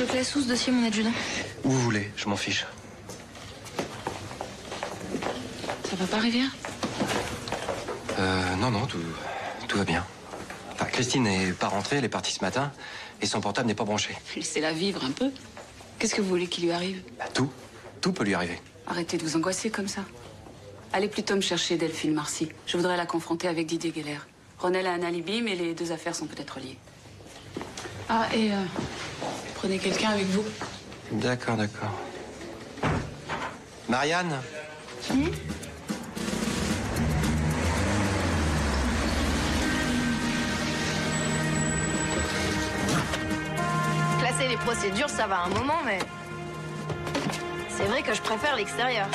Je classe où ce dossier, mon adjudant? Où vous voulez, je m'en fiche. Ça va pas, Rivière? Non, tout va bien. Enfin, Christine n'est pas rentrée, elle est partie ce matin, et son portable n'est pas branché. Laissez-la vivre un peu. Qu'est-ce que vous voulez qu'il lui arrive? Bah, tout peut lui arriver. Arrêtez de vous angoisser comme ça. Allez plutôt me chercher Delphine Marcy. Je voudrais la confronter avec Didier Geller. Ronel a un alibi, mais les deux affaires sont peut-être liées. Ah, et prenez quelqu'un avec vous. D'accord. Marianne? Classer les procédures, ça va un moment, mais... C'est vrai que je préfère l'extérieur.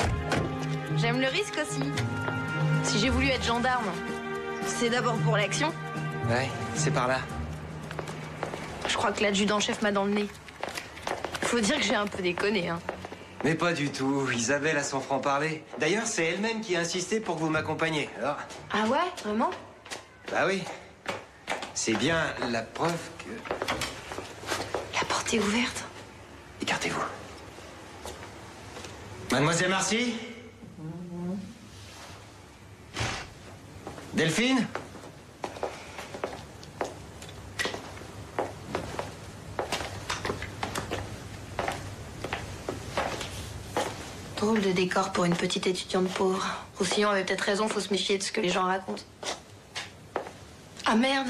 J'aime le risque aussi. Si j'ai voulu être gendarme, c'est d'abord pour l'action. Ouais, c'est par là. Je crois que l'adjudant-chef m'a dans le nez. Faut dire que j'ai un peu déconné, hein. Mais pas du tout. Isabelle a son franc-parler. D'ailleurs, c'est elle-même qui a insisté pour que vous m'accompagniez. Alors... Ah ouais? Vraiment? Bah oui. C'est bien la preuve que... La porte est ouverte. Écartez-vous. Mademoiselle Marcy? Delphine? Drôle de décor pour une petite étudiante pauvre. Roussillon avait peut-être raison, faut se méfier de ce que les gens racontent. Ah merde!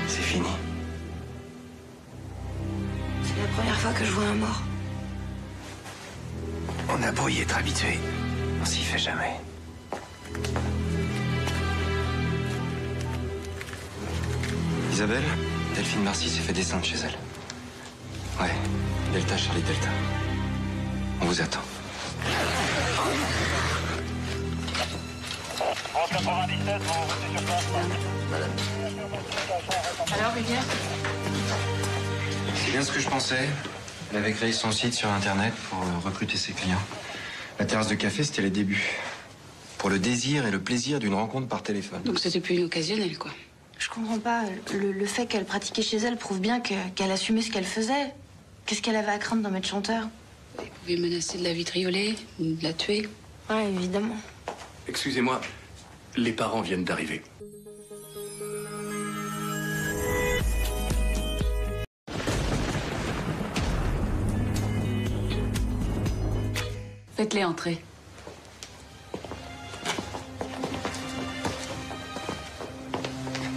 C'est fini. C'est la première fois que je vois un mort. On a beau y être habitué, on s'y fait jamais. Isabelle, Delphine Marcy s'est fait descendre chez elle. Ouais, Delta Charlie Delta. On vous attend. En 97, vous restez sur place. Madame. Alors, Rivière? C'est bien ce que je pensais. Elle avait créé son site sur Internet pour recruter ses clients. La terrasse de café, c'était les débuts. Pour le désir et le plaisir d'une rencontre par téléphone. Donc c'était plus une occasionnelle, quoi. Je comprends pas. Le fait qu'elle pratiquait chez elle prouve bien qu'elle assumait ce qu'elle faisait. Qu'est-ce qu'elle avait à craindre d'en mettre chanteur? Vous pouvez menacer de la vitrioler ou de la tuer. Ouais, évidemment. Excusez-moi, les parents viennent d'arriver. Faites-les entrer.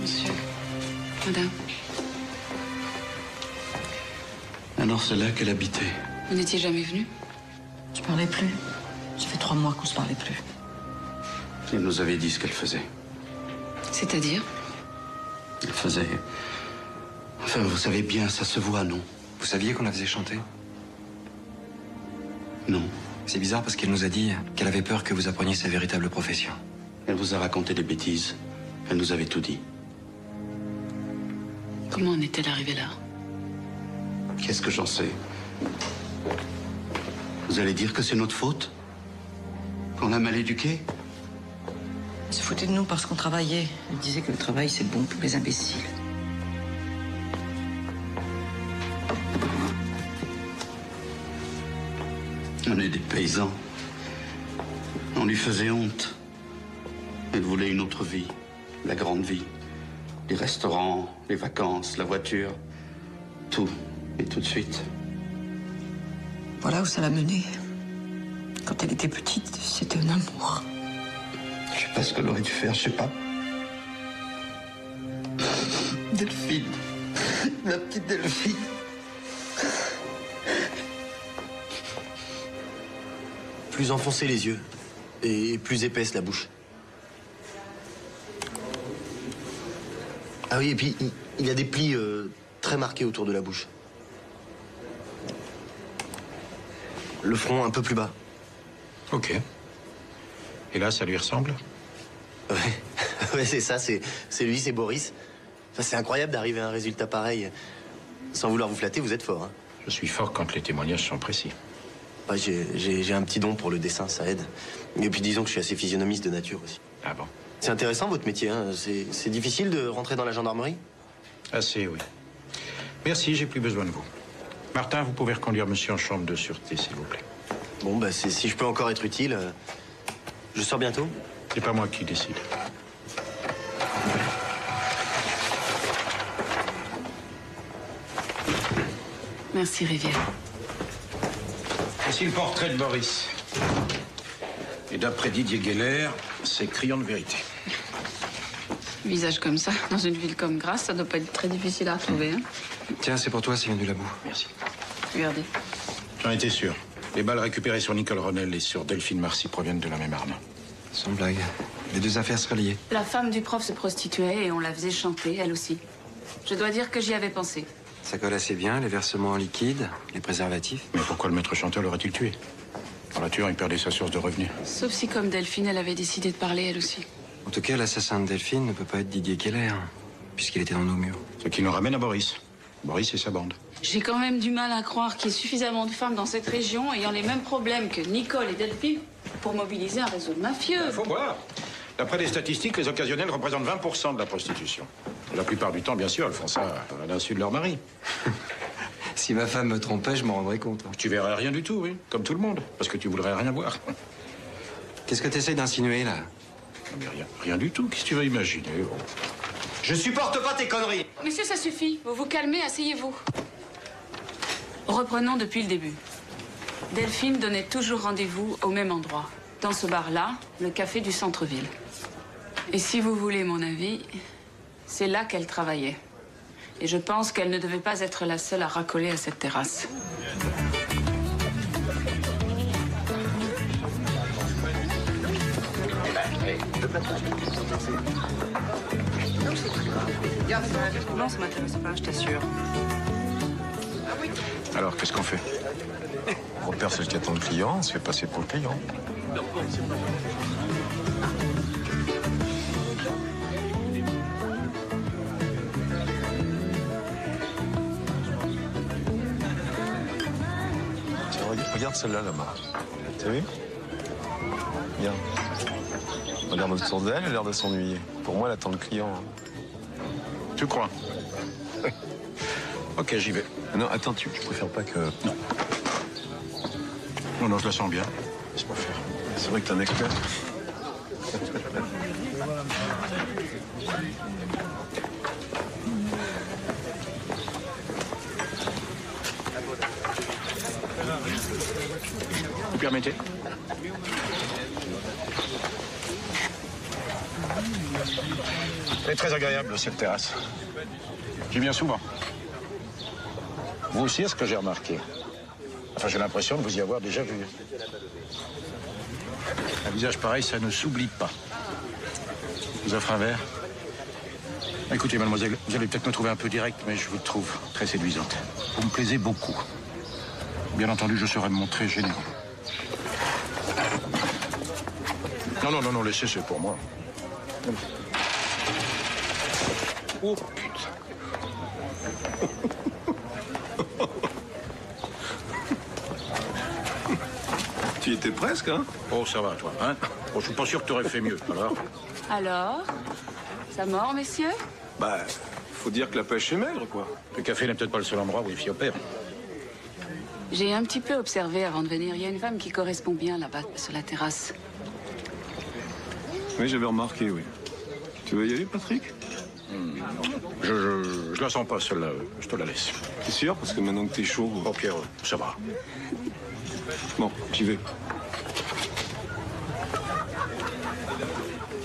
Monsieur, madame, Alors c'est là qu'elle habitait. vous n'étiez jamais venu? Je parlais plus. Ça fait 3 mois qu'on se parlait plus. Elle nous avait dit ce qu'elle faisait. C'est-à-dire? Elle faisait... Enfin, vous savez bien, ça se voit, non? Vous saviez qu'on la faisait chanter? Non. C'est bizarre parce qu'elle nous a dit qu'elle avait peur que vous appreniez sa véritable profession. Elle vous a raconté des bêtises. Elle nous avait tout dit. Comment en est-elle arrivée là? Qu'est-ce que j'en sais? Vous allez dire que c'est notre faute? Qu'on l'a mal éduquée? Elle se foutait de nous parce qu'on travaillait. Elle disait que le travail, c'est bon pour les imbéciles. On est des paysans. On lui faisait honte. Elle voulait une autre vie, la grande vie. Les restaurants, les vacances, la voiture. Tout, et tout de suite. Voilà où ça l'a menée. Quand elle était petite, c'était un amour. Je sais pas ce qu'elle aurait dû faire, je sais pas. Delphine. La petite Delphine. Plus enfoncés les yeux et plus épaisse la bouche. Ah oui, et puis il y a des plis très marqués autour de la bouche. Le front un peu plus bas. Ok. Et là, ça lui ressemble? Ouais, ouais, c'est ça, c'est lui, c'est Boris. Enfin, c'est incroyable d'arriver à un résultat pareil. Sans vouloir vous flatter, vous êtes fort, hein. Je suis fort quand les témoignages sont précis. Ouais, j'ai un petit don pour le dessin, ça aide. Et puis disons que je suis assez physionomiste de nature aussi. Ah bon? C'est intéressant votre métier, hein. C'est difficile de rentrer dans la gendarmerie? Assez, oui. Merci, j'ai plus besoin de vous. Martin, vous pouvez reconduire monsieur en chambre de sûreté, s'il vous plaît. Bon, bah, si je peux encore être utile, je sors bientôt? C'est pas moi qui décide. Merci, Rivière. Voici le portrait de Boris. Et d'après Didier Geller, c'est criant de vérité. Visage comme ça, dans une ville comme Grasse, ça doit pas être très difficile à retrouver, hein? Tiens, c'est pour toi, c'est vient du labo. Merci. Regardez. J'en étais sûr. Les balles récupérées sur Nicole Ronel et sur Delphine Marcy proviennent de la même arme. Sans blague. Les deux affaires seraient liées. La femme du prof se prostituait et on la faisait chanter, elle aussi. Je dois dire que j'y avais pensé. Ça colle assez bien, les versements en liquide, les préservatifs. Mais pourquoi le maître chanteur l'aurait-il tué? En la tuant, il perdait sa source de revenus. Sauf si, comme Delphine, elle avait décidé de parler, elle aussi. En tout cas, l'assassin de Delphine ne peut pas être Didier Keller, puisqu'il était dans nos murs. Ce qui nous ramène à Boris. Boris et sa bande. J'ai quand même du mal à croire qu'il y ait suffisamment de femmes dans cette région ayant les mêmes problèmes que Nicole et Delphine pour mobiliser un réseau de mafieux. Il faut voir. D'après les statistiques, les occasionnels représentent 20% de la prostitution. La plupart du temps, bien sûr, elles font ça à l'insu de leur mari. Si ma femme me trompait, je m'en rendrais compte. Tu verrais rien du tout, oui. Comme tout le monde. Parce que tu voudrais rien voir. Qu'est-ce que tu essaies d'insinuer, là? Mais rien du tout. Qu'est-ce que tu vas imaginer? Oh. Je supporte pas tes conneries! Monsieur, ça suffit. Vous vous calmez, asseyez-vous. Reprenons depuis le début. Delphine donnait toujours rendez-vous au même endroit. Dans ce bar-là, le café du centre-ville. Et si vous voulez mon avis, c'est là qu'elle travaillait. Et je pense qu'elle ne devait pas être la seule à racoler à cette terrasse. Non, ça m'intéresse pas, je t'assure. Alors, qu'est-ce qu'on fait? On repère celle qui attend le client, on se fait passer pour le client. Tiens, regarde celle-là, là-bas. T'as vu? Bien. Regarde autour d'elle, elle a l'air de s'ennuyer. Pour moi, elle attend le client. Tu crois? Ok, j'y vais. Non, attends, tu préfères pas que... Non. Non, je la sens bien. Laisse-moi faire. C'est vrai que t'es un expert. Vous permettez? Elle est très agréable, cette terrasse. J'y viens souvent. Vous aussi, est-ce que j'ai remarqué? Enfin, j'ai l'impression de vous y avoir déjà vu. Un visage pareil, ça ne s'oublie pas. Je vous offre un verre? Écoutez, mademoiselle, vous allez peut-être me trouver un peu direct, mais je vous trouve très séduisante. Vous me plaisez beaucoup. Bien entendu, je saurai me montrer généreux. Non, laissez, c'est pour moi. Oh, putain. Tu y étais presque, hein? Oh, ça va, toi, hein? Oh, je suis pas sûr que tu aurais fait mieux, alors? Alors? Ça mord, messieurs? Bah, faut dire que la pêche est maigre, quoi. Le café n'est peut-être pas le seul endroit où les filles opèrent. J'ai un petit peu observé avant de venir. Il y a une femme qui correspond bien là-bas, sur la terrasse. Oui, j'avais remarqué, oui. Tu veux y aller, Patrick? Je la sens pas, celle-là. Je te la laisse. T'es sûr? Parce que maintenant que t'es chaud... Oh, Pierre, ça va. Bon, j'y vais.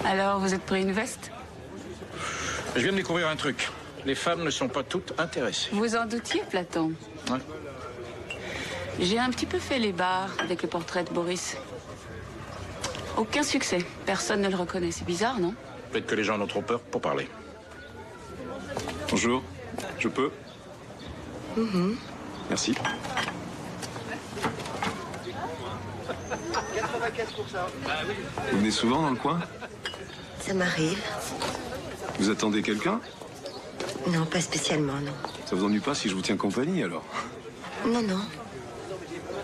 Alors, vous êtes pris une veste? Je viens de découvrir un truc. Les femmes ne sont pas toutes intéressées. Vous en doutiez, Platon? Ouais. J'ai un petit peu fait les bars avec le portrait de Boris. Aucun succès. Personne ne le reconnaît. C'est bizarre, non? Peut-être que les gens en ont trop peur pour parler. Bonjour. Je peux? Merci. Vous venez souvent dans le coin? Ça m'arrive. Vous attendez quelqu'un? Non, pas spécialement, non. Ça vous ennuie pas si je vous tiens compagnie, alors? Non, non.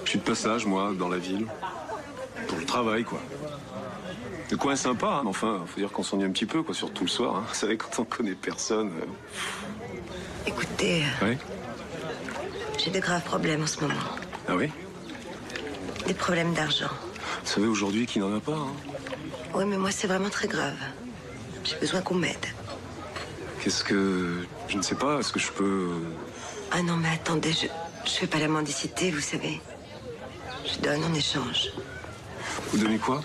Je suis de passage, moi, dans la ville. Pour le travail, quoi. Le coin est sympa, hein, mais enfin, faut dire qu'on s'ennuie un petit peu, quoi, surtout le soir. Hein. Vous savez, quand on connaît personne... Écoutez, Oui. j'ai de graves problèmes en ce moment. Ah oui? Des problèmes d'argent. Vous savez aujourd'hui qui n'en a pas, hein? Oui, mais moi, c'est vraiment très grave. J'ai besoin qu'on m'aide. Qu'est-ce que... Je ne sais pas, est-ce que je peux... Ah non, mais attendez, je fais pas la mendicité, vous savez. Je donne en échange. Vous donnez quoi?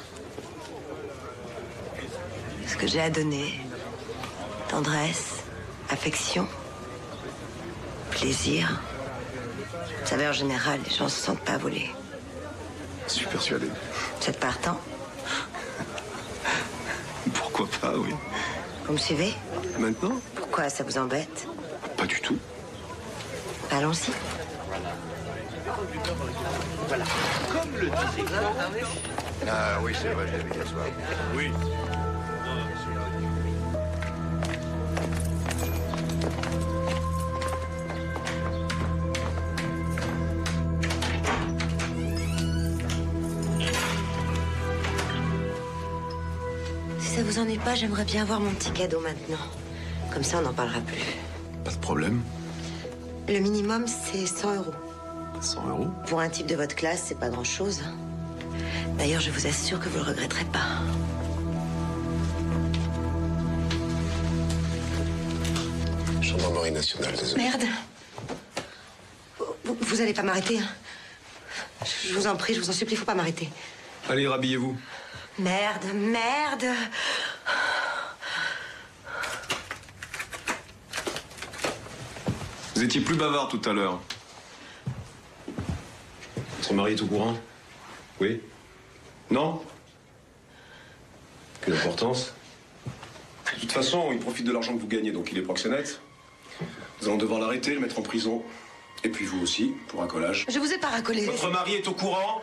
Ce que j'ai à donner. Tendresse, affection, plaisir. Vous savez, en général, les gens se sentent pas volés. Je suis persuadé. Vous êtes partant? Pourquoi pas, oui. Vous me suivez? Maintenant? Pourquoi ça vous embête? Pas du tout. Allons-y. Voilà. Comme le disait Ah oui, c'est vrai, je l'ai vu hier soir. Oui. Si ça vous ennuie pas, j'aimerais bien avoir mon petit cadeau maintenant. Comme ça, on n'en parlera plus. Pas de problème. Le minimum, c'est 100 €. 100 €? Pour un type de votre classe, c'est pas grand-chose. D'ailleurs, je vous assure que vous le regretterez pas. Gendarmerie nationale, désolé. Merde. Vous allez pas m'arrêter, hein? Je vous en prie, je vous en supplie, faut pas m'arrêter. Allez, rhabillez-vous. Merde, merde. Vous étiez plus bavard tout à l'heure. Votre mari est au courant? Oui? Non? Quelle importance? De toute façon, il profite de l'argent que vous gagnez, donc il est proxénète. Nous allons devoir l'arrêter, le mettre en prison. Et puis vous aussi, pour racolage. Je vous ai pas racolé. Votre mari est au courant?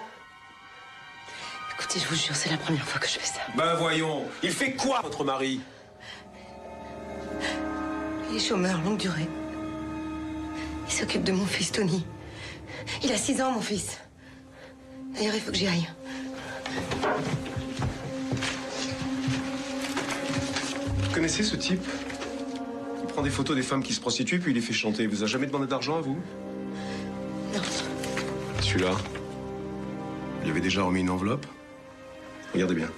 Écoutez, je vous jure, c'est la première fois que je fais ça. Ben voyons, il fait quoi, votre mari? Il est chômeur longue durée. Il s'occupe de mon fils, Tony. Il a 6 ans, mon fils. D'ailleurs, il faut que j'y aille. Vous connaissez ce type? Il prend des photos des femmes qui se prostituent, puis il les fait chanter. Il vous a jamais demandé d'argent à vous? Non. Celui-là, il avait déjà remis une enveloppe. Regardez bien.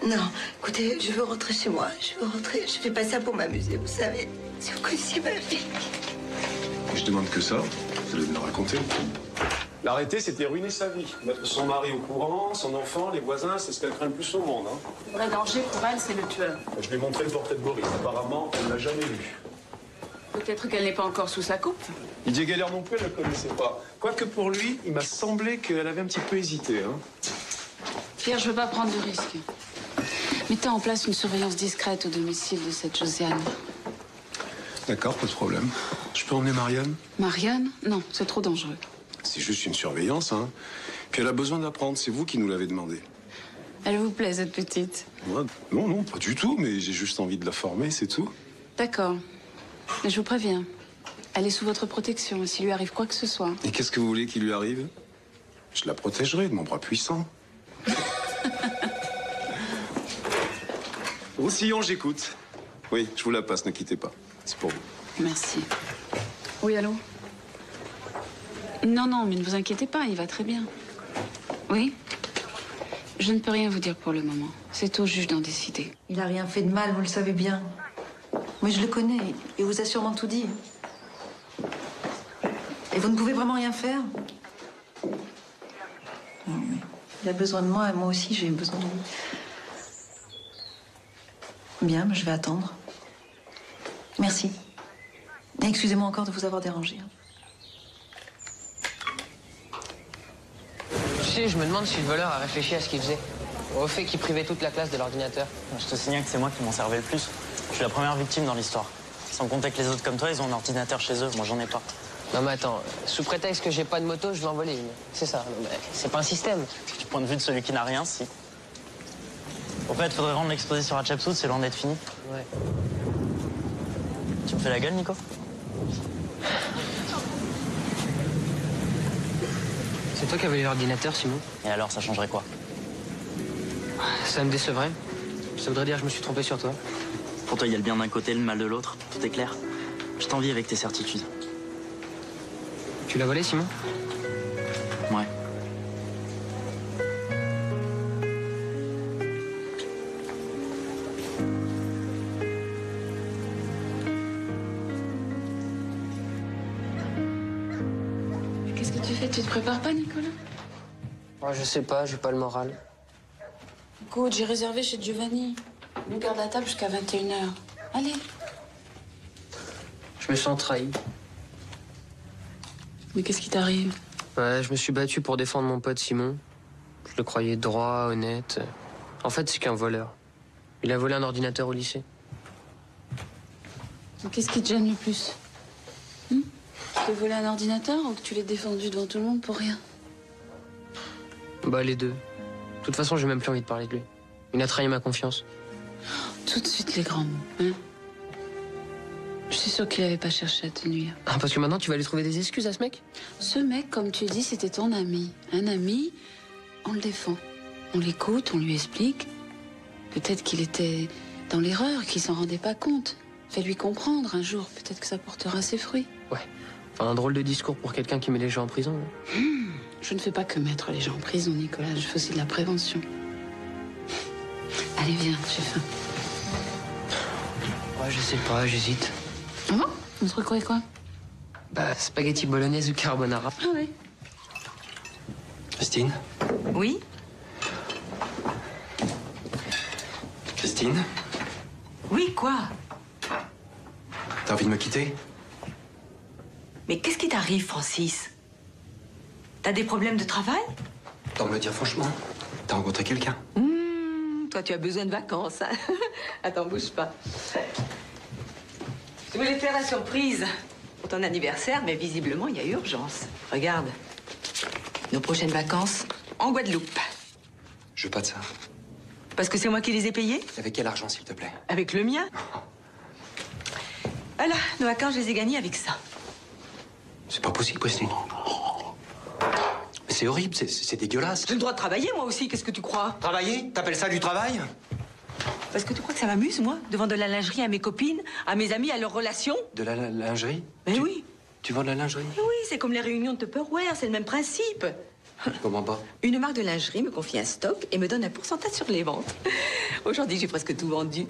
Non, écoutez, je veux rentrer chez moi. Je veux rentrer. Je fais pas ça pour m'amuser, vous savez. Si vous connaissiez ma fille. Et je demande que ça, vous allez me le raconter. L'arrêter, c'était ruiner sa vie. Mettre son mari au courant, son enfant, les voisins, c'est ce qu'elle craint le plus au monde. Hein. Le vrai danger pour elle, c'est le tueur. Je lui ai montré le portrait de Boris. Apparemment, elle ne l'a jamais vu. Peut-être qu'elle n'est pas encore sous sa coupe. Didier Geller non plus, elle ne le connaissait pas. Quoique pour lui, il m'a semblé qu'elle avait un petit peu hésité. Hein. Pierre, je veux pas prendre de risques. Mettez en place une surveillance discrète au domicile de cette Josiane. D'accord, pas de problème. Je peux emmener Marianne? Marianne? Non, c'est trop dangereux. C'est juste une surveillance, hein. Puis elle a besoin d'apprendre, c'est vous qui nous l'avez demandé. Elle vous plaît, cette petite? Moi, non, pas du tout, mais j'ai juste envie de la former, c'est tout. D'accord. Mais je vous préviens, elle est sous votre protection, et s'il lui arrive quoi que ce soit... Et qu'est-ce que vous voulez qu'il lui arrive? Je la protégerai de mon bras puissant. Roussillon, j'écoute. Oui, je vous la passe, ne quittez pas. C'est pour vous. Merci. Oui, allô? Non, mais ne vous inquiétez pas, il va très bien. Oui? Je ne peux rien vous dire pour le moment. C'est au juge d'en décider. Il n'a rien fait de mal, vous le savez bien. Mais je le connais, il vous a sûrement tout dit. Et vous ne pouvez vraiment rien faire? Non, mais il a besoin de moi et moi aussi j'ai besoin de lui. Bien, mais je vais attendre. Merci. Et excusez-moi encore de vous avoir dérangé. Tu sais, je me demande si le voleur a réfléchi à ce qu'il faisait. Au fait qu'il privait toute la classe de l'ordinateur. Je te signale que c'est moi qui m'en servais le plus. Je suis la première victime dans l'histoire. Sans compter que les autres comme toi, ils ont un ordinateur chez eux. Moi, j'en ai pas. Non mais attends, sous prétexte que j'ai pas de moto, je vais en voler une. C'est ça, non, mais c'est pas un système. Du point de vue de celui qui n'a rien, si. Au fait, faudrait rendre l'exposition à Chapsoud, c'est loin d'être fini. Ouais. Tu me fais la gueule, Nico? C'est toi qui avais l'ordinateur, Simon? Et alors, ça changerait quoi? Ça me décevrait. Ça voudrait dire que je me suis trompé sur toi. Pour toi, il y a le bien d'un côté, le mal de l'autre. Tout est clair. Je t'envie avec tes certitudes. Tu l'as volé, Simon? Ouais. Qu'est-ce que tu fais? Tu te prépares pas, Nicolas? Ouais, je sais pas, j'ai pas le moral. Écoute, j'ai réservé chez Giovanni. Il nous garde la table jusqu'à 21h. Allez. Je me sens trahi. Mais qu'est-ce qui t'arrive? Ouais, je me suis battu pour défendre mon pote Simon. Je le croyais droit, honnête. En fait, c'est qu'un voleur. Il a volé un ordinateur au lycée. Mais qu'est-ce qui te gêne le plus? Tu t'es volé un ordinateur ou que tu l'aies défendu devant tout le monde pour rien? Bah, les deux. De toute façon, j'ai même plus envie de parler de lui. Il a trahi ma confiance. Tout de suite les grands mots, hein? Je suis sûre qu'il n'avait pas cherché à te nuire. Ah, parce que maintenant, tu vas lui trouver des excuses à ce mec? Ce mec, comme tu dis, c'était ton ami. Un ami, on le défend. On l'écoute, on lui explique. Peut-être qu'il était dans l'erreur, qu'il s'en rendait pas compte. Fais-lui comprendre un jour, peut-être que ça portera ses fruits. Ouais. Enfin, un drôle de discours pour quelqu'un qui met les gens en prison. Je ne fais pas que mettre les gens en prison, Nicolas. Je fais aussi de la prévention. Allez, viens, j'ai faim. Ouais, je sais pas, j'hésite. Ah bon? On se recouvre quoi? Bah, spaghetti bolognaise ou carbonara. Ah oui. Christine? Oui? Christine? Oui, quoi? T'as envie de me quitter? Mais qu'est-ce qui t'arrive, Francis? T'as des problèmes de travail? T'as me le dire franchement. T'as rencontré quelqu'un? Toi, tu as besoin de vacances, hein? Attends, bouge pas. Je voulais te faire la surprise pour ton anniversaire, mais visiblement, il y a urgence. Regarde. Nos prochaines vacances en Guadeloupe. Je veux pas de ça. Parce que c'est moi qui les ai payées? Avec quel argent, s'il te plaît? Avec le mien. Voilà, nos vacances, je les ai gagnées avec ça. C'est pas possible, Christine. Mais c'est horrible, c'est dégueulasse. J'ai le droit de travailler, moi aussi, qu'est-ce que tu crois? Travailler? T'appelles ça du travail? Parce que tu crois que ça m'amuse, moi, de vendre de la lingerie à mes copines, à mes amis, à leurs relations? De la lingerie? Mais oui. Tu vends de la lingerie? Mais oui, c'est comme les réunions de Tupperware, c'est le même principe. Je comprends pas. Une marque de lingerie me confie un stock et me donne un pourcentage sur les ventes. Aujourd'hui, j'ai presque tout vendu.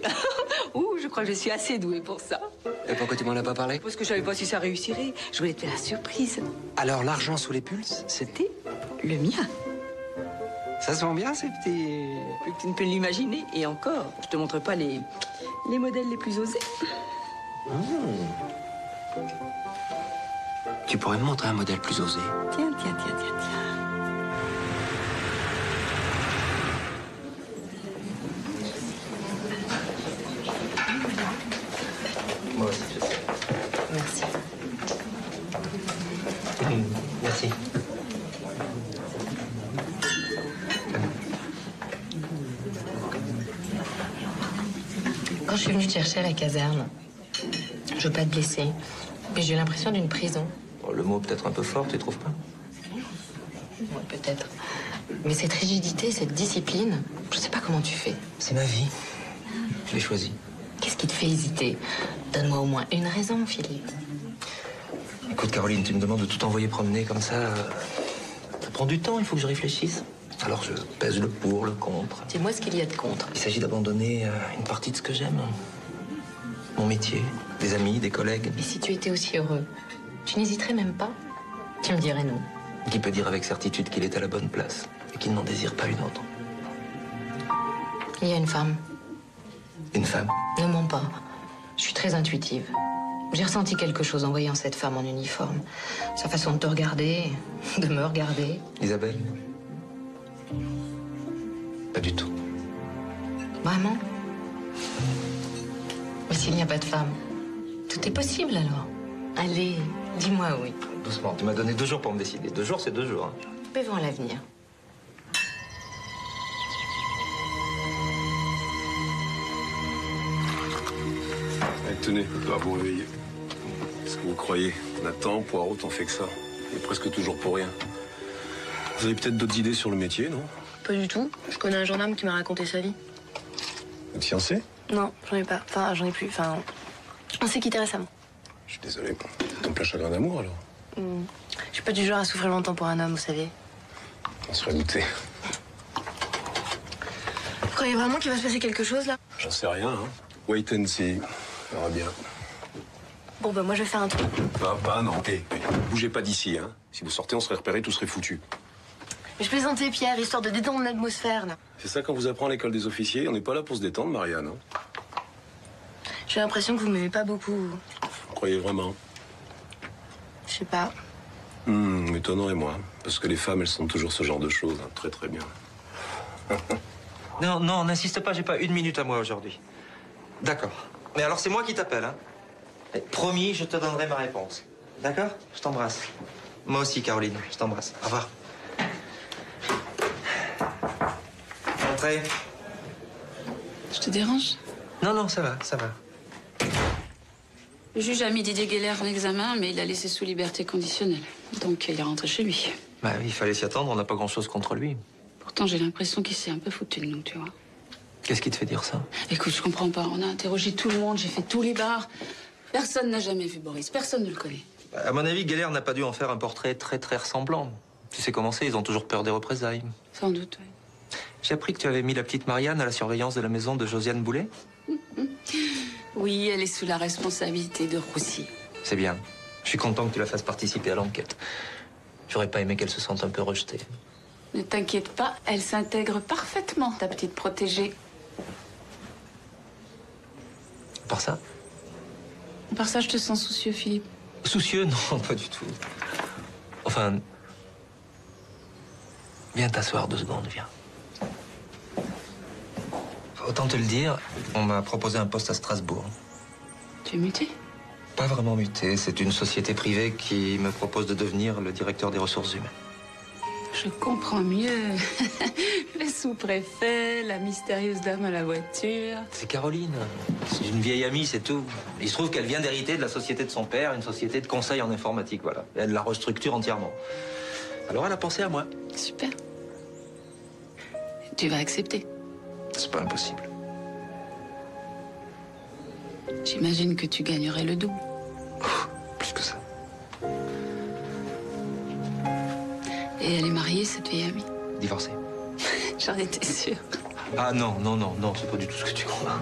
Ouh, je crois que je suis assez douée pour ça. Et pourquoi tu m'en as pas parlé? Parce que je savais pas si ça réussirait. Je voulais te faire la surprise. Alors, l'argent sous les pulses, C'était le mien. ça se vend bien, ces petits... Plus que tu ne peux l'imaginer. Et encore, je te montre pas les modèles les plus osés. Tu pourrais me montrer un modèle plus osé? Tiens, tiens, tiens, tiens, tiens. Moi aussi, je sais. Merci. Merci. Quand je suis venue te chercher à la caserne, je veux pas te blesser, mais j'ai eu l'impression d'une prison. Bon, le mot peut-être un peu fort, tu trouves pas? Ouais, peut-être. Mais cette rigidité, cette discipline, je sais pas comment tu fais. C'est ma vie. Je l'ai choisie. Qu'est-ce qui te fait hésiter? Donne-moi au moins une raison, Philippe. Écoute, Caroline, tu me demandes de tout envoyer promener comme ça. Ça prend du temps, il faut que je réfléchisse. Alors je pèse le pour, le contre. Dis-moi ce qu'il y a de contre. Il s'agit d'abandonner une partie de ce que j'aime. Mon métier, des amis, des collègues. Et si tu étais aussi heureux, tu n'hésiterais même pas? Tu me dirais non. Qui peut dire avec certitude qu'il est à la bonne place et qu'il n'en désire pas une autre? Il y a une femme. Une femme? Ne mens pas. Je suis très intuitive. J'ai ressenti quelque chose en voyant cette femme en uniforme. Sa façon de te regarder, de me regarder. Isabelle? Pas du tout. Vraiment? Mais s'il n'y a pas de femme, tout est possible alors. Allez, dis-moi oui. Doucement, tu m'as donné 2 jours pour me décider. 2 jours, c'est 2 jours. Hein. Buvons à l'avenir. Allez, tenez, on va vous réveiller. Qu'est-ce que vous croyez? Nathan, Poirot, t'en fais que ça. Et presque toujours pour rien. Vous avez peut-être d'autres idées sur le métier, non? Pas du tout. Je connais un gendarme qui m'a raconté sa vie. Votre fiancé? Non, j'en ai pas. Enfin, j'en ai plus. Enfin, on s'est quitté récemment. Je suis désolé. Ton plein chagrin d'amour, alors? Je suis pas du genre à souffrir longtemps pour un homme, vous savez. On serait douté. Vous croyez vraiment qu'il va se passer quelque chose, là? J'en sais rien, hein. Wait and see. On verra bien. Bon, bah, moi, je vais faire un tour. Pas, non. Hey, bougez pas d'ici, hein. Si vous sortez, on serait repérés, tout serait foutu. Mais je plaisantais, Pierre, histoire de détendre l'atmosphère, là. C'est ça qu'on vous apprend à l'école des officiers. On n'est pas là pour se détendre, Marianne. Hein. J'ai l'impression que vous m'aimez pas beaucoup. Vous croyez vraiment? Je sais pas. M'étonnerait-moi. Parce que les femmes, elles sont toujours ce genre de choses. Hein. Très, très bien. Non, non, n'insiste pas, j'ai pas une minute à moi aujourd'hui. D'accord. Mais alors, c'est moi qui t'appelle, hein? Et promis, je te donnerai ma réponse. D'accord? Je t'embrasse. Moi aussi, Caroline, je t'embrasse. Au revoir. Entrez. Je te dérange? Non, non, ça va, ça va. Le juge a mis Didier Geller en examen, mais il l'a laissé sous liberté conditionnelle. Donc il est rentré chez lui. Bah oui, il fallait s'y attendre, on n'a pas grand-chose contre lui. Pourtant, j'ai l'impression qu'il s'est un peu foutu de nous, tu vois. Qu'est-ce qui te fait dire ça? Écoute, je comprends pas. On a interrogé tout le monde, j'ai fait tous les bars. Personne n'a jamais vu Boris, personne ne le connaît. À mon avis, Geller n'a pas dû en faire un portrait très, très ressemblant. Tu sais comment c'est, ils ont toujours peur des représailles. Sans doute, oui. J'ai appris que tu avais mis la petite Marianne à la surveillance de la maison de Josiane Boulet. Oui, elle est sous la responsabilité de Roussy. C'est bien. Je suis content que tu la fasses participer à l'enquête. J'aurais pas aimé qu'elle se sente un peu rejetée. Ne t'inquiète pas, elle s'intègre parfaitement, ta petite protégée. Par ça? Par ça, je te sens soucieux, Philippe. Soucieux? Non, pas du tout. Enfin... Viens t'asseoir 2 secondes, viens. Autant te le dire, on m'a proposé un poste à Strasbourg. Tu es muté? Pas vraiment muté, c'est une société privée qui me propose de devenir le directeur des ressources humaines. Je comprends mieux. Le sous-préfet, la mystérieuse dame à la voiture. C'est Caroline. C'est une vieille amie, c'est tout. Il se trouve qu'elle vient d'hériter de la société de son père, une société de conseil en informatique, voilà. Et elle la restructure entièrement. Alors elle a pensé à moi. Super. Tu vas accepter? C'est pas impossible. J'imagine que tu gagnerais le double. Plus que ça. Et elle est mariée, cette vieille amie? Divorcée. J'en étais sûre. Ah non, non, non, non, c'est pas du tout ce que tu crois.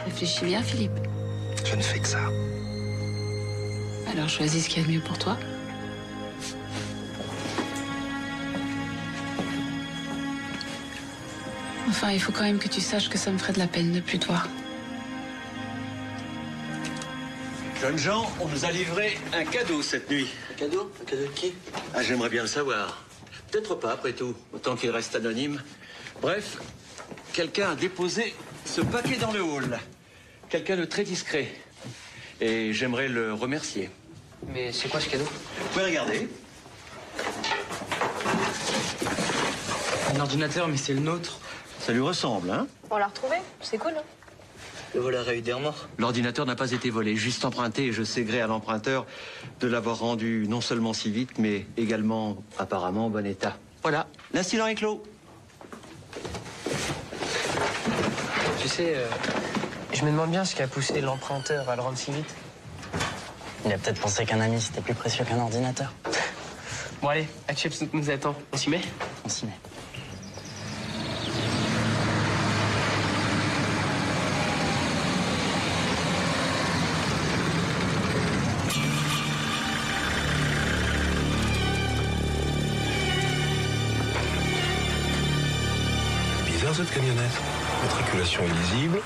Réfléchis bien, Philippe. Je ne fais que ça. Alors choisis ce qu'il y a de mieux pour toi. Enfin, il faut quand même que tu saches que ça me ferait de la peine de plus te voir. Jeunes gens, on nous a livré un cadeau cette nuit. Un cadeau? Un cadeau de qui? Ah, j'aimerais bien le savoir. Peut-être pas, après tout, autant qu'il reste anonyme. Bref, quelqu'un a déposé ce paquet dans le hall. Quelqu'un de très discret. Et j'aimerais le remercier. Mais c'est quoi ce cadeau? Vous pouvez regarder. Un ordinateur, mais c'est le nôtre. Ça lui ressemble, hein? On l'a retrouvé, c'est cool, hein? Le voleur a eu des remords. L'ordinateur n'a pas été volé, juste emprunté, et je sais gré à l'emprunteur de l'avoir rendu non seulement si vite, mais également apparemment en bon état. Voilà, l'incident est clos. Tu sais, je me demande bien ce qui a poussé l'emprunteur à le rendre si vite. Il a peut-être pensé qu'un ami, c'était plus précieux qu'un ordinateur. Bon, allez, Hatchips nous attend. On s'y met? On s'y met. Cette camionnette. Matriculation illisible.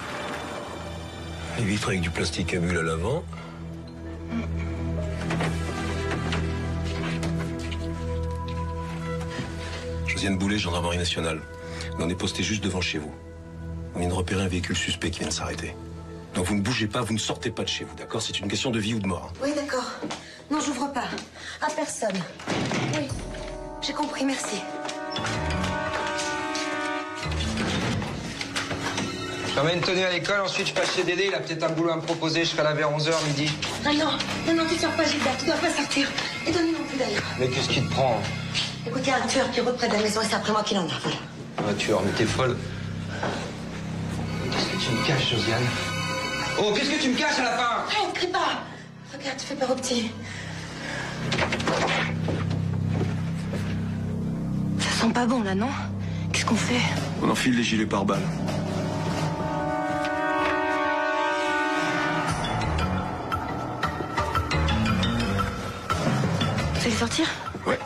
Les vitres avec du plastique à bulles à l'avant. Josiane Boulet, gendarmerie nationale. On est posté juste devant chez vous. On vient de repérer un véhicule suspect qui vient de s'arrêter. Donc vous ne bougez pas, vous ne sortez pas de chez vous, d'accord? C'est une question de vie ou de mort. Oui, d'accord. Non, j'ouvre pas. À personne. Oui, j'ai compris, merci. J'emmène Tony à l'école, ensuite je passe chez Dédé, il a peut-être un boulot à me proposer, je serai là vers 11h midi. Ah non, non, non, tu sors pas, Gilbert, tu dois pas sortir. Et Tony non plus d'ailleurs. Mais qu'est-ce qui te prend? Écoute, il y a un tueur qui rôde près de la maison et c'est après moi qu'il en a. Voilà. Un tueur, mais t'es folle. Qu'est-ce que tu me caches, Josiane? Oh, qu'est-ce que tu me caches à la fin? Arrête, crie pas. Regarde, tu fais peur au petit. Ça sent pas bon, là, non? Qu'est-ce qu'on fait? On enfile les gilets pare-balles. Vous allez sortir? Ouais.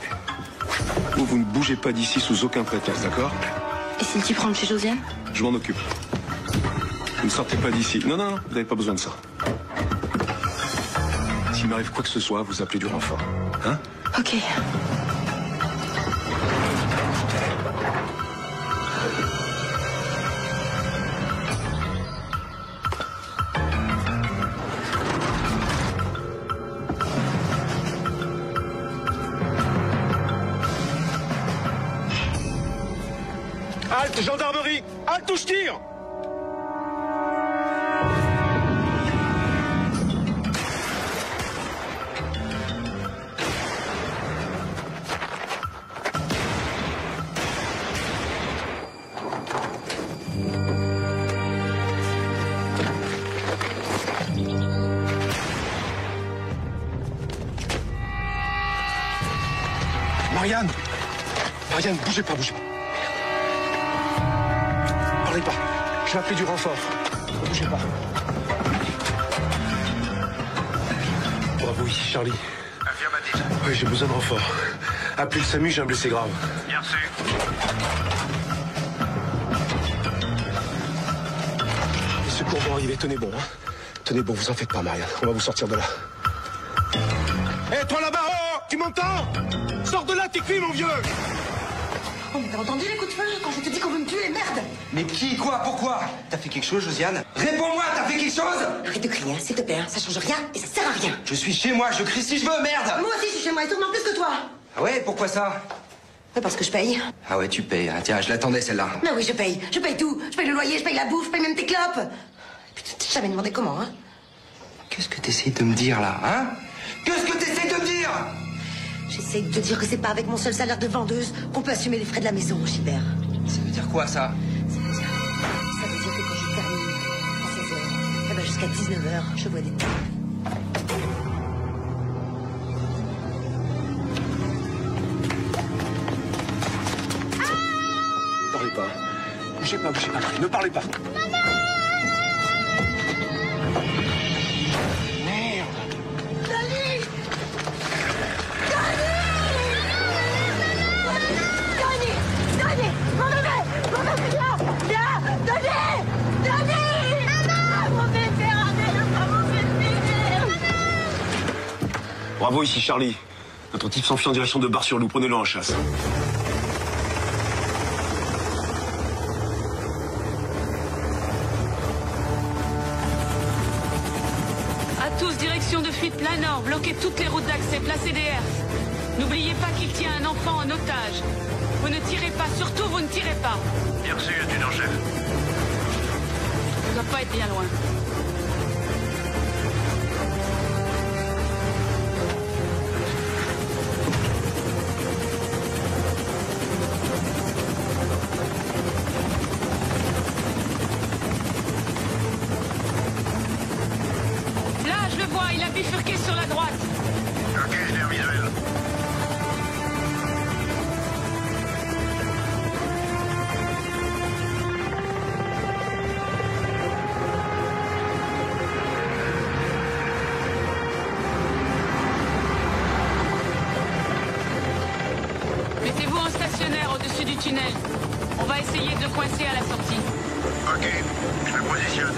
Vous ne bougez pas d'ici sous aucun prétexte, d'accord? Et si le type rentre chez Josiane? Je m'en occupe. Vous ne sortez pas d'ici. Non, non, non, vous n'avez pas besoin de ça. S'il m'arrive quoi que ce soit, vous appelez du renfort. Hein? Ok. Halte, gendarmerie! Halte ou je tire! Marianne! Marianne, bougez pas, bougez pas. Parlez pas. Je vais appeler du renfort. Ne bougez pas. Bravo, ici Charlie. Affirmatif. Oui, j'ai besoin de renfort. Appelez le SAMU, j'ai un blessé grave. Bien reçu. Les secours vont arriver, tenez bon, hein. Tenez bon, vous en faites pas, Marianne. On va vous sortir de là. Hé, toi là-bas, oh, tu m'entends? Sors de là, t'es cuit, mon vieux! Oh, mais t'as entendu les coups de feu quand je te dis qu'on veut me tuer, merde! Mais qui, quoi, pourquoi? T'as fait quelque chose, Josiane? Réponds-moi, t'as fait quelque chose? Arrête de crier, hein, s'il te plaît, hein, ça change rien et ça sert à rien. Je suis chez moi, je crie si je veux, merde! Moi aussi, je suis chez moi et tourne en plus que toi. Ah ouais, pourquoi ça? Ouais, parce que je paye. Ah ouais, tu payes. Ah, tiens, je l'attendais, celle-là. Mais oui, je paye tout. Je paye le loyer, je paye la bouffe, je paye même tes clopes. Putain, t'as jamais demandé comment, hein? Qu'est-ce que t'essayes de me dire, là, hein? Qu'est-ce que t'essayes de me dire? J'essaie de te dire que c'est pas avec mon seul salaire de vendeuse qu'on peut assumer les frais de la maison, Gilbert. Ça veut dire quoi, ça? Ça veut dire que quand je termine à 16h, eh ben jusqu'à 19h, je vois des tapes. Parlez pas. Bougez pas, ne parlez pas. Bravo, ici Charlie. Notre type s'enfuit en direction de Bar-sur-Loup. Prenez-le en chasse. À tous, direction de fuite plein nord. Bloquez toutes les routes d'accès, placez des herses. N'oubliez pas qu'il tient un enfant en otage. Vous ne tirez pas, surtout vous ne tirez pas. Bien reçu, adjudant-chef. Ça ne doit pas être bien loin. Là, je le vois, il a bifurqué sur la droite. Ok, je l'ai en visuel. Mettez-vous en stationnaire au-dessus du tunnel. On va essayer de le coincer à la sortie. Ok, je me positionne.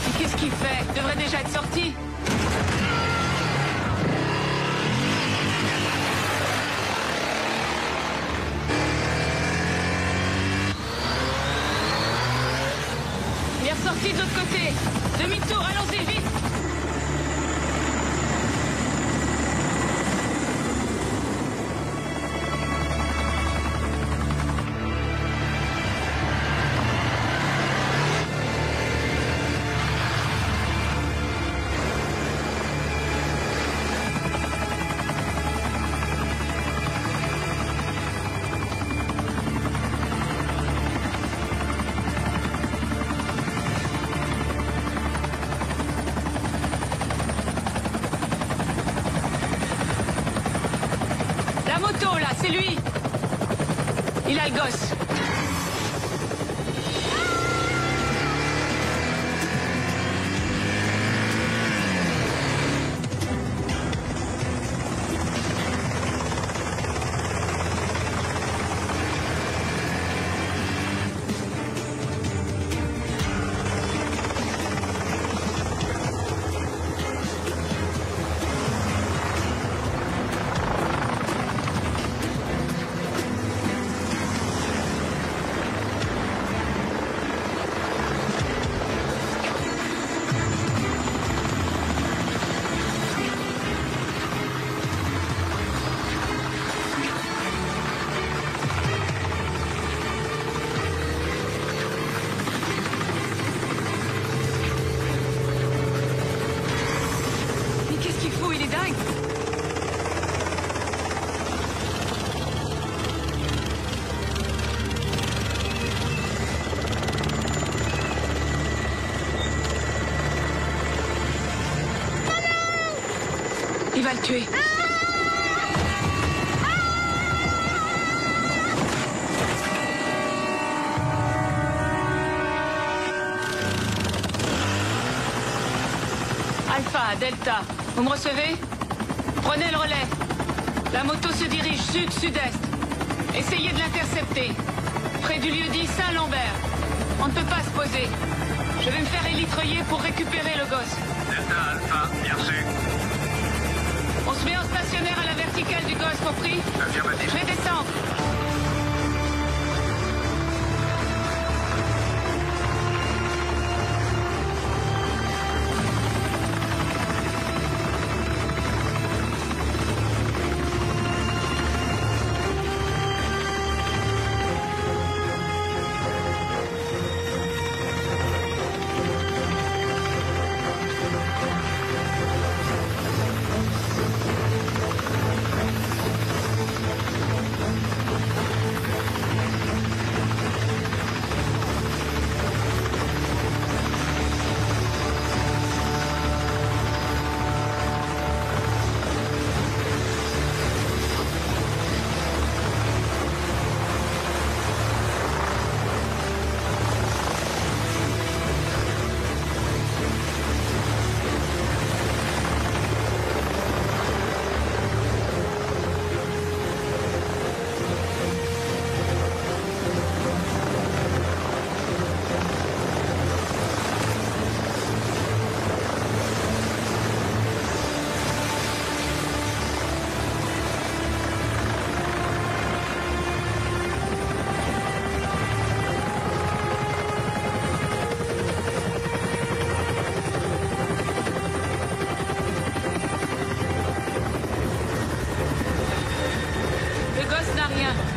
Et qu'est-ce qu'il fait? Il devrait déjà être sorti. Il est ressorti de l'autre côté. Demi-tour, allons-y, vite. moto, là, c'est lui. Il a le gosse. Il va le tuer. Alpha, Delta, vous me recevez? Prenez le relais. La moto se dirige sud-sud-est. Essayez de l'intercepter. Près du lieu-dit Saint-Lambert. On ne peut pas se poser. Je vais me faire élitreiller pour récupérer le gosse. Delta, Alpha, bien reçu. On se met en stationnaire à la verticale du gosse, compris? Affirmatif. Je vais descendre.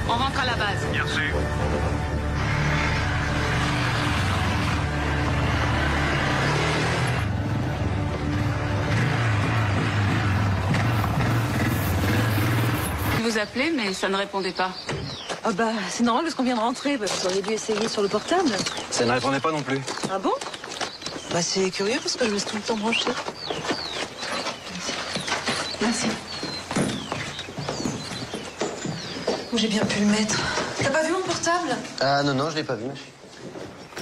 On rentre à la base. Bien reçu. Je vous appelais, mais ça ne répondait pas. Ah bah, c'est normal parce qu'on vient de rentrer. Bah, vous auriez dû essayer sur le portable. Ça ne répondait pas non plus. Ah bon? Bah, c'est curieux parce que je laisse tout le temps branché. Merci. Où j'ai bien pu le mettre? T'as pas vu mon portable? Ah non, non, je l'ai pas vu.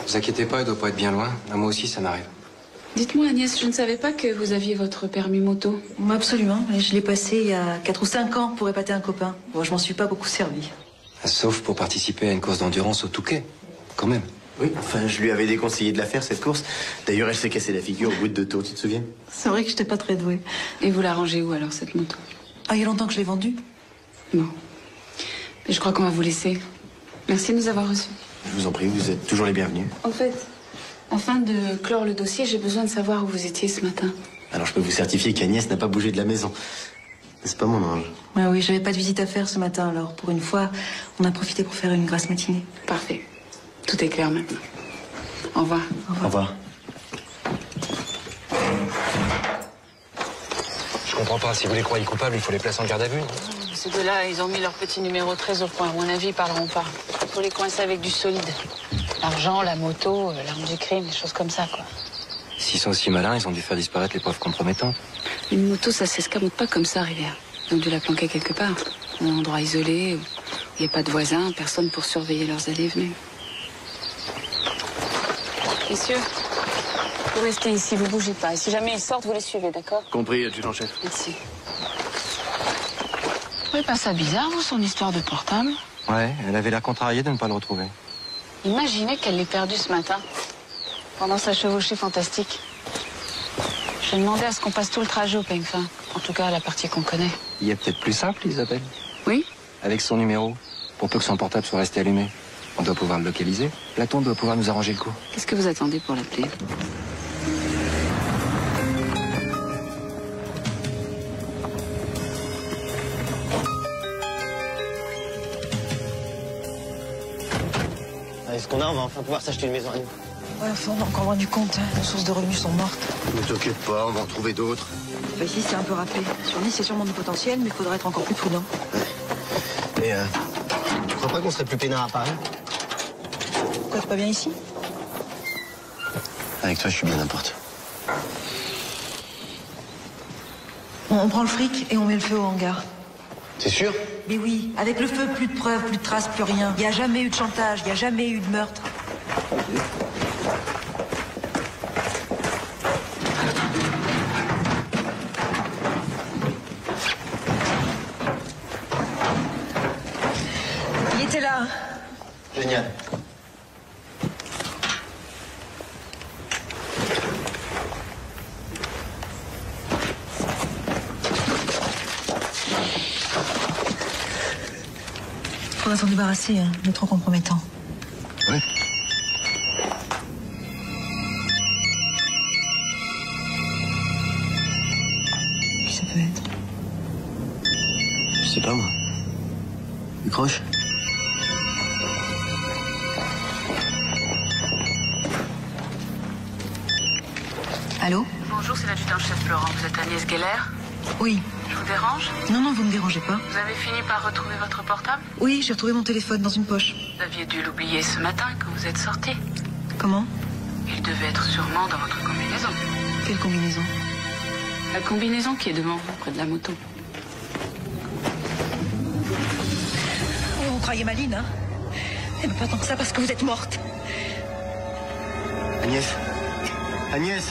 Vous inquiétez pas, il doit pas être bien loin. À moi aussi, ça m'arrive. Dites-moi, Agnès, je ne savais pas que vous aviez votre permis moto. Moi, absolument. Je l'ai passé il y a 4 ou 5 ans pour épater un copain. Bon, je m'en suis pas beaucoup servi. Sauf pour participer à une course d'endurance au Touquet, quand même. Oui, enfin, je lui avais déconseillé de la faire, cette course. D'ailleurs, elle s'est cassée la figure au bout de 2 tours, tu te souviens? C'est vrai que j'étais pas très douée. Et vous la rangez où, alors, cette moto? Ah, il y a longtemps que je l'ai vendue. Bon. Mais je crois qu'on va vous laisser. Merci de nous avoir reçus. Je vous en prie, vous êtes toujours les bienvenus. En fait, afin de clore le dossier, j'ai besoin de savoir où vous étiez ce matin. Alors, je peux vous certifier qu'Agnès n'a pas bougé de la maison. N'est-ce pas, mon ange? Ah oui, j'avais pas de visite à faire ce matin, alors pour une fois, on a profité pour faire une grasse matinée. Parfait. Tout est clair maintenant. Au revoir. Au revoir. Je comprends pas. Si vous les croyez coupables, il faut les placer en garde à vue. Ces deux-là, ils ont mis leur petit numéro 13 au point. À mon avis, ils parleront pas. Il faut les coincer avec du solide. L'argent, la moto, l'arme du crime, des choses comme ça, quoi. S'ils sont si malins, ils ont dû faire disparaître les preuves compromettantes. Une moto, ça s'escamote pas comme ça, Rivière. Ils ont dû la planquer quelque part. Un endroit isolé, où il n'y a pas de voisins, personne pour surveiller leurs allées et venues. Messieurs, vous restez ici, vous bougez pas. Et si jamais ils sortent, vous les suivez, d'accord? Compris, adjudant-chef. Merci. Vous trouvez pas ça bizarre, vous, son histoire de portable? Ouais, elle avait l'air contrariée de ne pas le retrouver. Imaginez qu'elle l'ait perdu ce matin, pendant sa chevauchée fantastique. J'ai demandé à ce qu'on passe tout le trajet au peigne fin. En tout cas, la partie qu'on connaît. Il y a peut-être plus simple, Isabelle. Oui? Avec son numéro, pour peu que son portable soit resté allumé. On doit pouvoir le localiser. Platon doit pouvoir nous arranger le coup. Qu'est-ce que vous attendez pour l'appeler? Avec ce qu'on a, on va enfin pouvoir s'acheter une maison à nous. Ouais, enfin, on est encore loin du compte. Hein. Nos sources de revenus sont mortes. Ne t'occupe pas, on va en trouver d'autres. Bah, ici, c'est un peu râpé. Sur 10, c'est sûrement du potentiel, mais il faudrait être encore plus prudent. Mais tu crois pas qu'on serait plus peinard à Paris? Pourquoi t'es pas bien ici? Avec toi, je suis bien n'importe. On prend le fric et on met le feu au hangar. C'est sûr? Mais oui, avec le feu, plus de preuves, plus de traces, plus rien. Il n'y a jamais eu de chantage, il n'y a jamais eu de meurtre. Il était là. Génial. Faudra s'en débarrasser, hein. Il est trop compromettant. Oui. Qui ça peut être? Je sais pas, moi. Décroche. Allô? Bonjour, c'est l'adjudant-chef Laurent. Vous êtes Agnès Geller? Oui. Je vous dérange? Non, non, vous me dérangez pas. Vous avez fini par retrouver votre portable? Oui, j'ai retrouvé mon téléphone dans une poche. Vous aviez dû l'oublier ce matin quand vous êtes sorti. Comment? Il devait être sûrement dans votre combinaison. Quelle combinaison? La combinaison qui est devant vous, près de la moto. Oh, vous croyez Maline, hein? Eh ben, pas tant que ça, parce que vous êtes morte. Agnès. Agnès.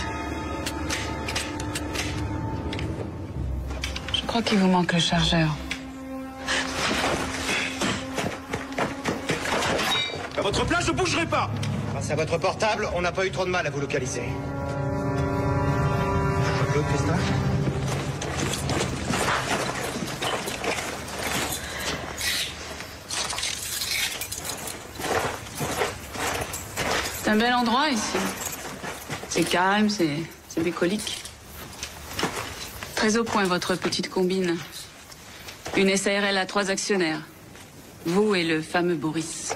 Je crois qu'il vous manque le chargeur. À votre place, je bougerai pas. Grâce à votre portable, on n'a pas eu trop de mal à vous localiser. Jean-Claude, Christophe? C'est un bel endroit ici. C'est calme, c'est bucolique. Très au point, votre petite combine. Une SARL à 3 actionnaires. Vous et le fameux Boris.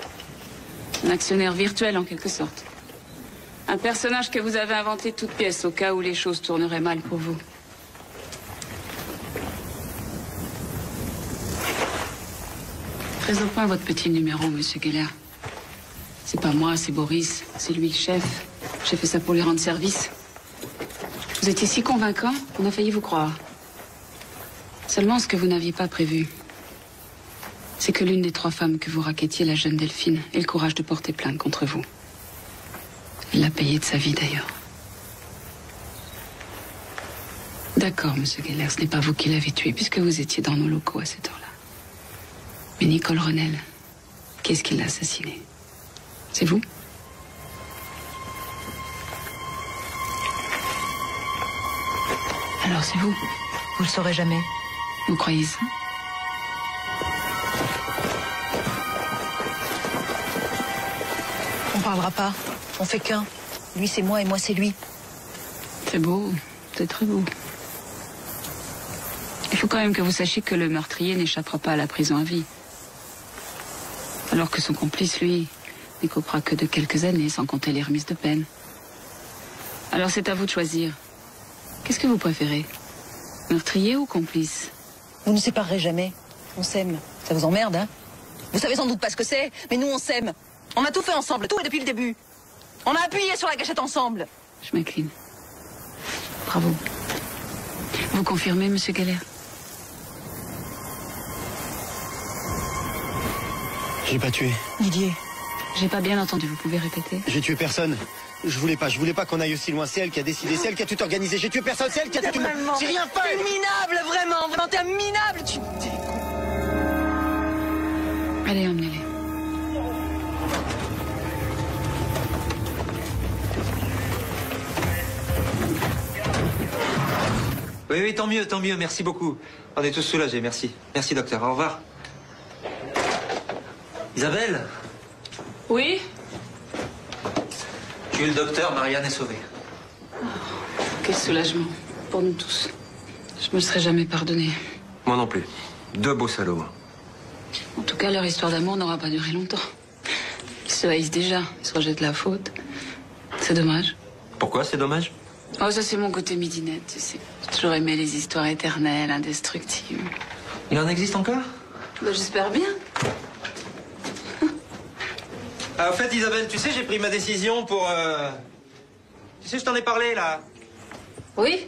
Un actionnaire virtuel, en quelque sorte. Un personnage que vous avez inventé de toutes pièces, au cas où les choses tourneraient mal pour vous. Très au point, votre petit numéro, monsieur Geller. C'est pas moi, c'est Boris. C'est lui le chef. J'ai fait ça pour lui rendre service. Vous étiez si convaincant qu'on a failli vous croire. Seulement, ce que vous n'aviez pas prévu, c'est que l'une des 3 femmes que vous raquettiez, la jeune Delphine, ait le courage de porter plainte contre vous. Elle l'a payé de sa vie, d'ailleurs. D'accord, monsieur Geller, ce n'est pas vous qui l'avez tué, puisque vous étiez dans nos locaux à cette heure-là. Mais Nicole Renel, qu'est-ce qui l'a assassiné? C'est vous? Alors c'est vous? Vous le saurez jamais. Vous croyez ça? On parlera pas. On fait qu'un. Lui, c'est moi et moi, c'est lui. C'est beau. C'est très beau. Il faut quand même que vous sachiez que le meurtrier n'échappera pas à la prison à vie. Alors que son complice, lui, n'écopera que de quelques années, sans compter les remises de peine. Alors c'est à vous de choisir. Qu'est-ce que vous préférez? Meurtrier ou complice? Vous ne séparerez jamais. On s'aime. Ça vous emmerde, hein? Vous savez sans doute pas ce que c'est, mais nous, on s'aime. On a tout fait ensemble, tout et depuis le début. On a appuyé sur la gâchette ensemble. Je m'incline. Bravo. Vous confirmez, monsieur Geller? J'ai pas tué. Didier. J'ai pas bien entendu, vous pouvez répéter? J'ai tué personne. Je voulais pas qu'on aille aussi loin. C'est elle qui a décidé, c'est elle qui a tout organisé. J'ai tué personne, c'est elle qui a tout... J'ai rien fait. T'es minable, vraiment, t'es un minable, tu... Allez, emmenez-les. Oui, tant mieux, merci beaucoup. On est tous soulagés, merci. Merci, docteur, au revoir. Isabelle? Oui? Tu es le docteur, Marianne est sauvée. Oh, quel soulagement, pour nous tous. Je me le serais jamais pardonné. Moi non plus. Deux beaux salauds. En tout cas, leur histoire d'amour n'aura pas duré longtemps. Ils se haïssent déjà, ils se rejettent la faute. C'est dommage. Pourquoi c'est dommage? Oh, ça c'est mon côté midinette, tu sais. J'ai toujours aimé les histoires éternelles, indestructibles. Il en existe encore? Bah, j'espère bien. Ah, au fait, Isabelle, tu sais, j'ai pris ma décision pour... Tu sais, je t'en ai parlé, là. Oui?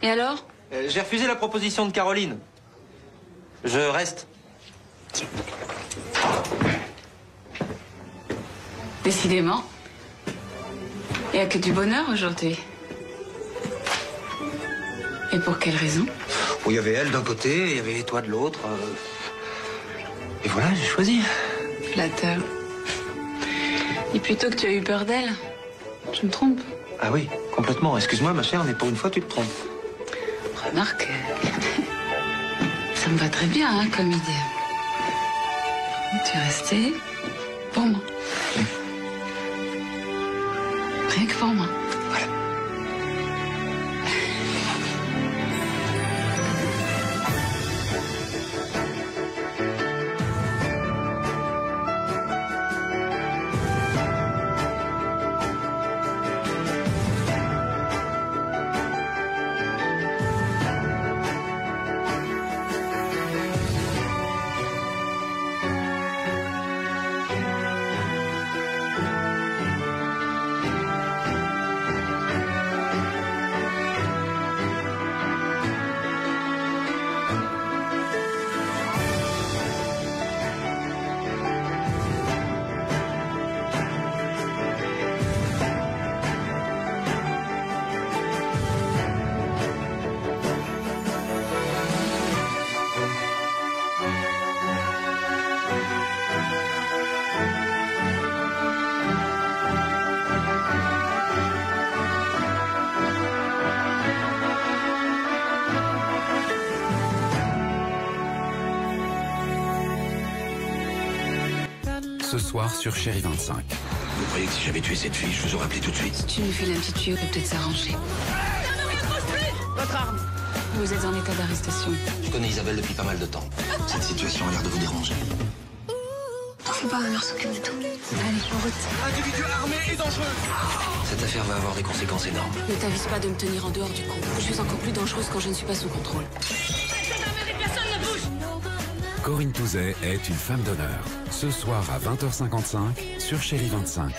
Et alors? J'ai refusé la proposition de Caroline. Je reste. Décidément. Il n'y a que du bonheur aujourd'hui. Et pour quelle raison? Bon, il y avait elle d'un côté, il y avait toi de l'autre. Et voilà, j'ai choisi. Flatteur. Et plutôt que tu as eu peur d'elle, je me trompe. Ah oui, complètement. Excuse-moi, ma chère, mais pour une fois, tu te trompes. Remarque, ça me va très bien, hein, comme idée. Tu es resté pour moi. Rien que pour moi. Voilà. Ce soir sur Chérie 25. Vous croyez que si j'avais tué cette fille, je vous aurais appelé tout de suite? Si tu nous files un petit tuyau, peut peut-être s'arranger. Votre arme. Vous êtes en état d'arrestation. Je connais Isabelle depuis pas mal de temps. Cette situation a l'air de vous déranger. T'en fais pas, ma mère s'occupe de tout. Allez, en route. Individu armé et dangereux. Cette affaire va avoir des conséquences énormes. Ne t'avise pas de me tenir en dehors du coup. Je suis encore plus dangereuse quand je ne suis pas sous contrôle. Corinne Touzet est une femme d'honneur. Ce soir à 20h55 sur Chérie 25.